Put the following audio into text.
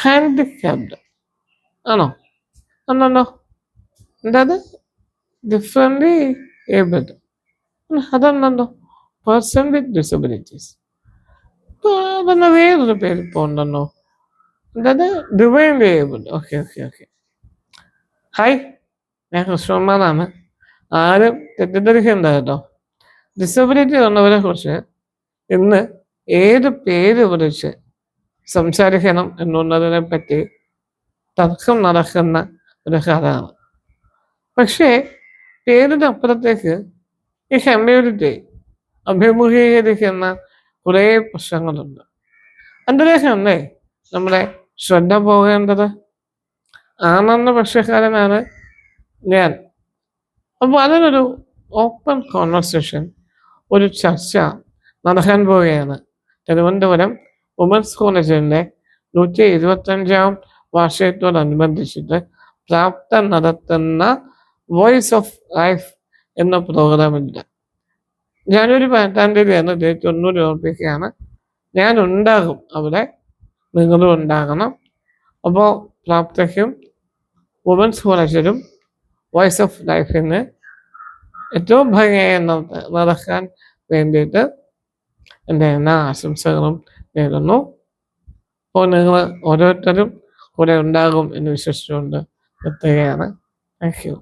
Handicapped ആണോ? അല്ലല്ലോ. എന്താ അത്? ഡിഫറെൻ്റ്ലി ഏബിൾഡ് അതല്ലല്ലോ. Person with disabilities. അതന്നെ വേറൊരു പേര് ഇപ്പോൾ ഉണ്ടല്ലോ. എന്തായത്? Divinely abled. Okay okay okay. Hi, ഞാൻ കൃഷ്ണകുമാറാണ്. ആരും തെറ്റിദ്ധരിക്കണ്ട കേട്ടോ. ഡിസബിലിറ്റി ഉള്ളവരെ കുറിച്ച് ഇന്ന് ഏത് പേര് വിളിച്ച് സംസാരിക്കണം എന്നുള്ളതിനെ പറ്റി തർക്കം നടക്കുന്ന ഒരു കഥയാണ്. പക്ഷേ പേരിനപ്പുറത്തേക്ക് ഈ കമ്മ്യൂണിറ്റി അഭിമുഖീകരിക്കുന്ന കുറേ പ്രശ്നങ്ങളുണ്ട്. അതിലേക്കല്ലേ നമ്മുടെ ശ്രദ്ധ പോകേണ്ടത്. ആണെന്ന പക്ഷക്കാരനാണ് ഞാൻ. അപ്പോൾ അതിനൊരു ഓപ്പൺ കോൺവെർസേഷൻ, ഒരു ചർച്ച നടക്കാൻ പോവുകയാണ്. തിരുവനന്തപുരം വുമൻസ് കോളേജിൻ്റെ 125ാം വാർഷികത്തോടനുബന്ധിച്ചിട്ട് പ്രാപ്ത നടത്തുന്ന വോയിസ് ഓഫ് ലൈഫ് എന്ന പ്രോഗ്രാമിൻ്റെ ജനുവരി 18 തീയതിയാണ്. ഡേറ്റ് ഒന്നുകൂടി ഓർപ്പിക്കുകയാണ്. ഞാൻ ഉണ്ടാകും അവിടെ, നിങ്ങളും ഉണ്ടാകണം. അപ്പോൾ പ്രാപ്തയ്ക്കും വുമൻസ് കോളേജിലും വോയിസ് ഓഫ് ലൈഫിന് ഏറ്റവും ഭംഗിയായി നടക്കാൻ വേണ്ടിയിട്ട് എൻ്റെ എല്ലാ ആശംസകളും നേരുന്നു. അപ്പോൾ നിങ്ങൾ ഓരോരുത്തരും കൂടെ ഉണ്ടാകും എന്ന് വിശ്വസിച്ചുകൊണ്ട് എത്തുകയാണ്. Thank you.